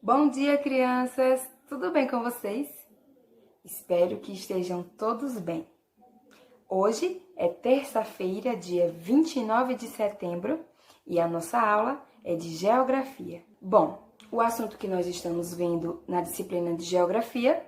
Bom dia, crianças! Tudo bem com vocês? Espero que estejam todos bem. Hoje é terça-feira, dia 29 de setembro, e a nossa aula é de Geografia. Bom, o assunto que nós estamos vendo na disciplina de Geografia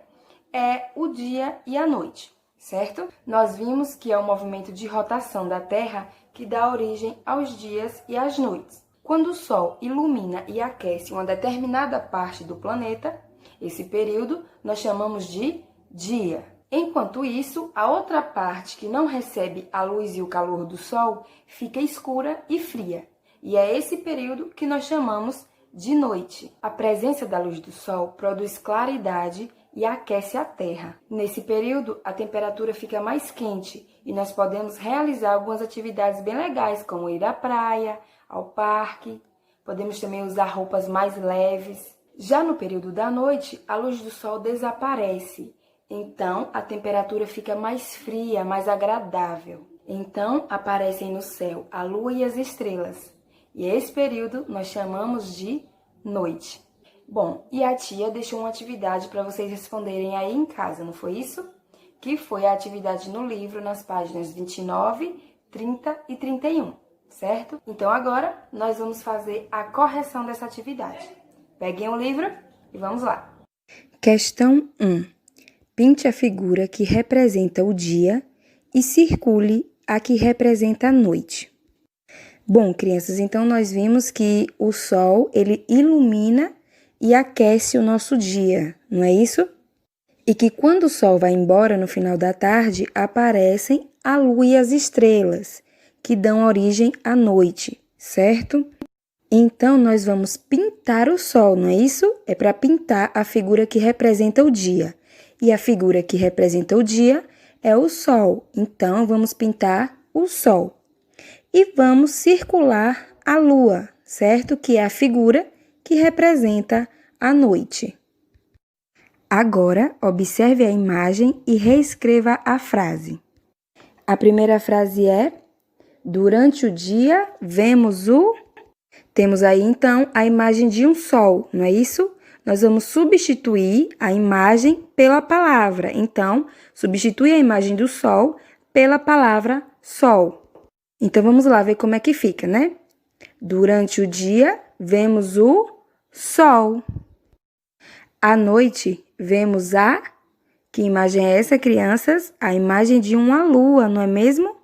é o dia e a noite, certo? Nós vimos que é o movimento de rotação da Terra que dá origem aos dias e às noites. Quando o Sol ilumina e aquece uma determinada parte do planeta, esse período nós chamamos de dia. Enquanto isso, a outra parte que não recebe a luz e o calor do Sol fica escura e fria. E é esse período que nós chamamos de noite. A presença da luz do Sol produz claridade e aquece a Terra. Nesse período, a temperatura fica mais quente e nós podemos realizar algumas atividades bem legais, como ir à praia, ao parque. Podemos também usar roupas mais leves. Já no período da noite, a luz do Sol desaparece. Então, a temperatura fica mais fria, mais agradável. Então, aparecem no céu a lua e as estrelas. E esse período nós chamamos de noite. Bom, e a tia deixou uma atividade para vocês responderem aí em casa, não foi isso? Que foi a atividade no livro, nas páginas 29, 30 e 31, certo? Então agora nós vamos fazer a correção dessa atividade. Peguem o livro e vamos lá. Questão 1. Pinte a figura que representa o dia e circule a que representa a noite. Bom, crianças, então nós vimos que o Sol, ele ilumina e aquece o nosso dia, não é isso? E que quando o Sol vai embora no final da tarde, aparecem a lua e as estrelas, que dão origem à noite, certo? Então, nós vamos pintar o Sol, não é isso? É para pintar a figura que representa o dia. E a figura que representa o dia é o Sol. Então, vamos pintar o Sol. E vamos circular a Lua, certo? Que é a figura que representa a noite. Agora, observe a imagem e reescreva a frase. A primeira frase é: durante o dia, vemos o... Temos aí, então, a imagem de um sol, não é isso? Nós vamos substituir a imagem pela palavra. Então, substitui a imagem do sol pela palavra sol. Então, vamos lá ver como é que fica, né? Durante o dia, vemos o sol. À noite, vemos a... Que imagem é essa, crianças? A imagem de uma lua, não é mesmo?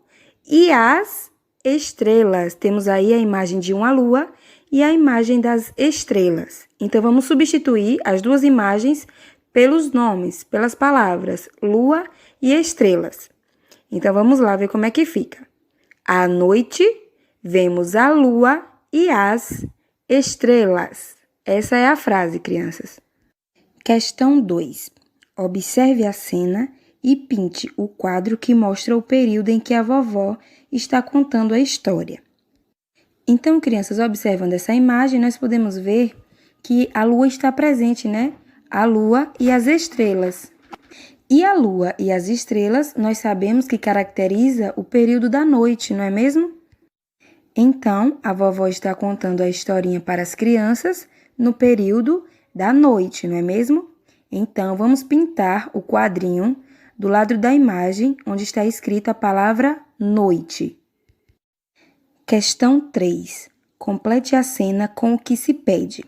E as estrelas. Temos aí a imagem de uma lua e a imagem das estrelas. Então, vamos substituir as duas imagens pelos nomes, pelas palavras lua e estrelas. Então, vamos lá ver como é que fica. À noite, vemos a lua e as estrelas. Essa é a frase, crianças. Questão 2. Observe a cena e pinte o quadro que mostra o período em que a vovó está contando a história. Então, crianças, observando essa imagem, nós podemos ver que a lua está presente, né? A lua e as estrelas. E a lua e as estrelas, nós sabemos que caracteriza o período da noite, não é mesmo? Então, a vovó está contando a historinha para as crianças no período da noite, não é mesmo? Então, vamos pintar o quadrinho do lado da imagem, onde está escrita a palavra noite. Questão 3. Complete a cena com o que se pede.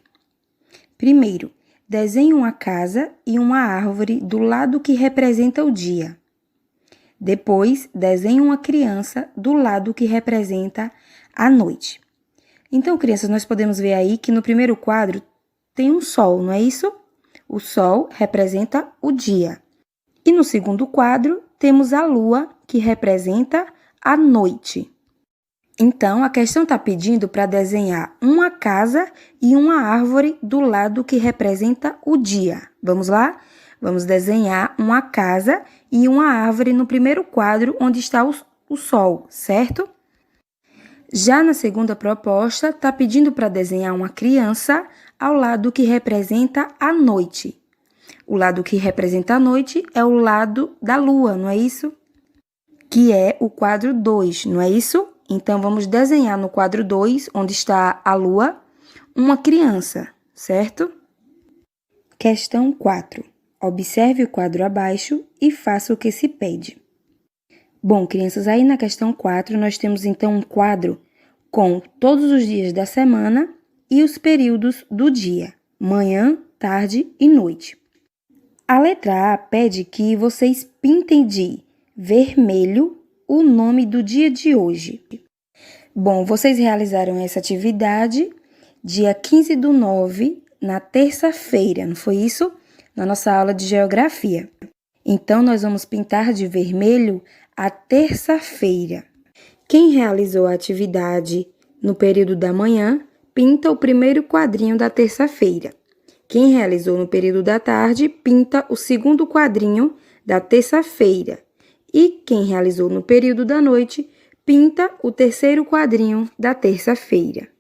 Primeiro, desenhe uma casa e uma árvore do lado que representa o dia. Depois, desenhe uma criança do lado que representa a noite. Então, crianças, nós podemos ver aí que no primeiro quadro tem um sol, não é isso? O sol representa o dia. E no segundo quadro, temos a lua, que representa a noite. Então, a questão está pedindo para desenhar uma casa e uma árvore do lado que representa o dia. Vamos lá? Vamos desenhar uma casa e uma árvore no primeiro quadro, onde está o sol, certo? Já na segunda proposta, está pedindo para desenhar uma criança ao lado que representa a noite. O lado que representa a noite é o lado da lua, não é isso? Que é o quadro 2, não é isso? Então, vamos desenhar no quadro 2, onde está a lua, uma criança, certo? Questão 4. Observe o quadro abaixo e faça o que se pede. Bom, crianças, aí na questão 4 nós temos então um quadro com todos os dias da semana e os períodos do dia, manhã, tarde e noite. A letra A pede que vocês pintem de vermelho o nome do dia de hoje. Bom, vocês realizaram essa atividade dia 15/9, na terça-feira, não foi isso? Na nossa aula de geografia. Então, nós vamos pintar de vermelho a terça-feira. Quem realizou a atividade no período da manhã, pinta o primeiro quadrinho da terça-feira. Quem realizou no período da tarde, pinta o segundo quadrinho da terça-feira. E quem realizou no período da noite, pinta o terceiro quadrinho da terça-feira.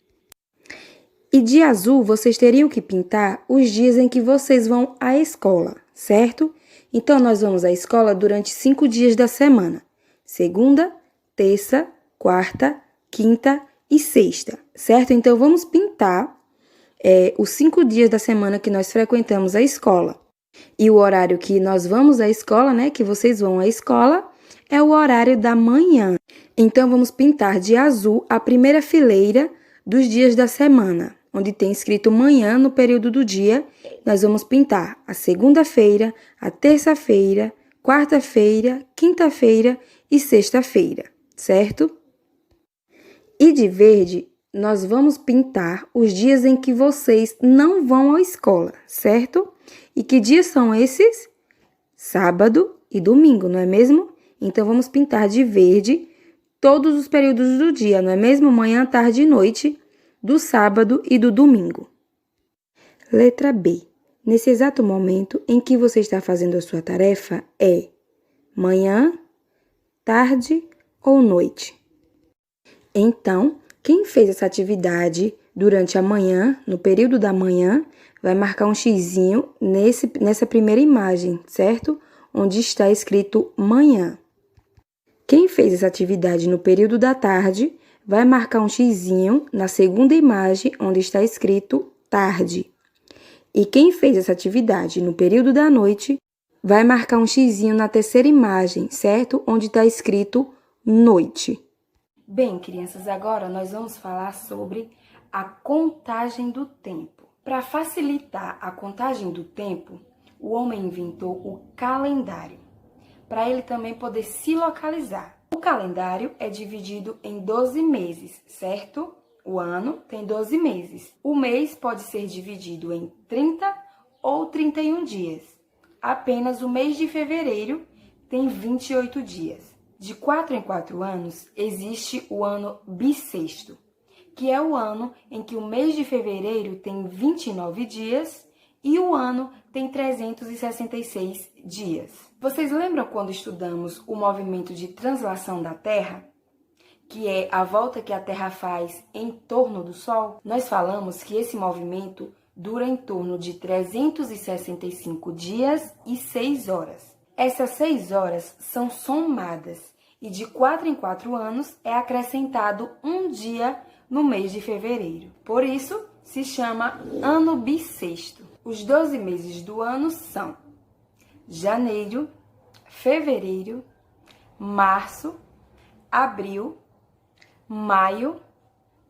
E de azul, vocês teriam que pintar os dias em que vocês vão à escola, certo? Então, nós vamos à escola durante 5 dias da semana. Segunda, terça, quarta, quinta e sexta, certo? Então, vamos pintar os 5 dias da semana que nós frequentamos a escola. E o horário que nós vamos à escola, né, que vocês vão à escola, é o horário da manhã. Então, vamos pintar de azul a primeira fileira dos dias da semana, onde tem escrito manhã no período do dia. Nós vamos pintar a segunda-feira, a terça-feira, quarta-feira, quinta-feira e sexta-feira, certo? E de verde, nós vamos pintar os dias em que vocês não vão à escola, certo? E que dias são esses? Sábado e domingo, não é mesmo? Então, vamos pintar de verde todos os períodos do dia, não é mesmo? Manhã, tarde e noite, do sábado e do domingo. Letra B. Nesse exato momento em que você está fazendo a sua tarefa é manhã, tarde ou noite. Então, quem fez essa atividade durante a manhã, no período da manhã, vai marcar um xizinho nessa primeira imagem, certo? Onde está escrito manhã. Quem fez essa atividade no período da tarde, vai marcar um xizinho na segunda imagem, onde está escrito tarde. E quem fez essa atividade no período da noite, vai marcar um xizinho na terceira imagem, certo? Onde está escrito noite. Bem, crianças, agora nós vamos falar sobre a contagem do tempo. Para facilitar a contagem do tempo, o homem inventou o calendário, para ele também poder se localizar. O calendário é dividido em 12 meses, certo? O ano tem 12 meses. O mês pode ser dividido em 30 ou 31 dias. Apenas o mês de fevereiro tem 28 dias. De 4 em 4 anos, existe o ano bissexto, que é o ano em que o mês de fevereiro tem 29 dias e o ano tem 366 dias. Vocês lembram quando estudamos o movimento de translação da Terra, que é a volta que a Terra faz em torno do Sol? Nós falamos que esse movimento dura em torno de 365 dias e 6 horas. Essas 6 horas são somadas e de 4 em 4 anos é acrescentado um dia no mês de fevereiro. Por isso, se chama ano bissexto. Os 12 meses do ano são janeiro, fevereiro, março, abril, maio,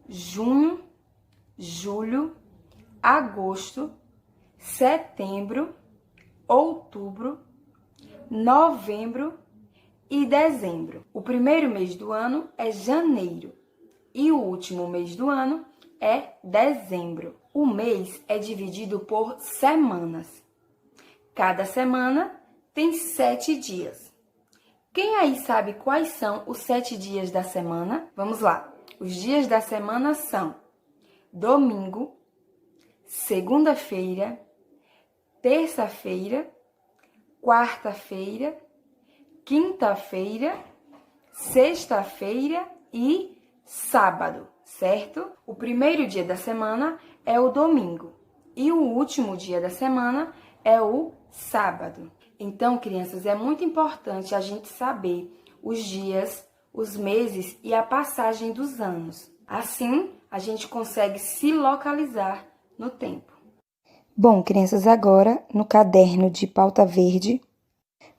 junho, julho, agosto, setembro, outubro, novembro e dezembro. O primeiro mês do ano é janeiro e o último mês do ano é dezembro. O mês é dividido por semanas. Cada semana tem 7 dias. Quem aí sabe quais são os 7 dias da semana? Vamos lá. Os dias da semana são domingo, segunda-feira, terça-feira, quarta-feira, quinta-feira, sexta-feira e sábado, certo? O primeiro dia da semana é o domingo e o último dia da semana é o sábado. Então, crianças, é muito importante a gente saber os dias, os meses e a passagem dos anos. Assim, a gente consegue se localizar no tempo. Bom, crianças, agora no caderno de pauta verde,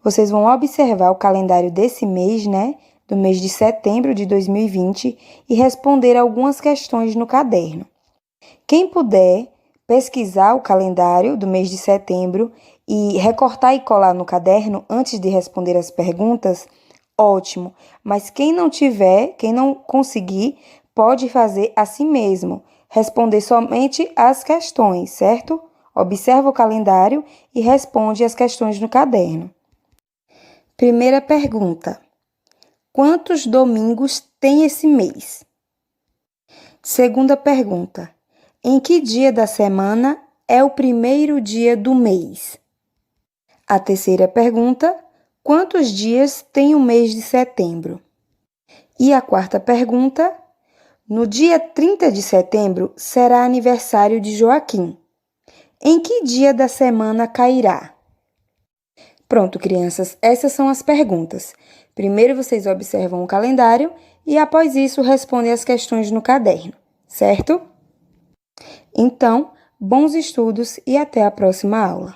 vocês vão observar o calendário desse mês, né? Do mês de setembro de 2020 e responder algumas questões no caderno. Quem puder pesquisar o calendário do mês de setembro e recortar e colar no caderno antes de responder as perguntas, ótimo. Mas quem não tiver, quem não conseguir, pode fazer a si mesmo, responder somente as questões, certo? Observa o calendário e responde as questões no caderno. Primeira pergunta: quantos domingos tem esse mês? Segunda pergunta: em que dia da semana é o primeiro dia do mês? A terceira pergunta: quantos dias tem o mês de setembro? E a quarta pergunta: no dia 30 de setembro será aniversário de Joaquim. Em que dia da semana cairá? Pronto, crianças, essas são as perguntas. Primeiro vocês observam o calendário e após isso respondem as questões no caderno, certo? Então, bons estudos e até a próxima aula.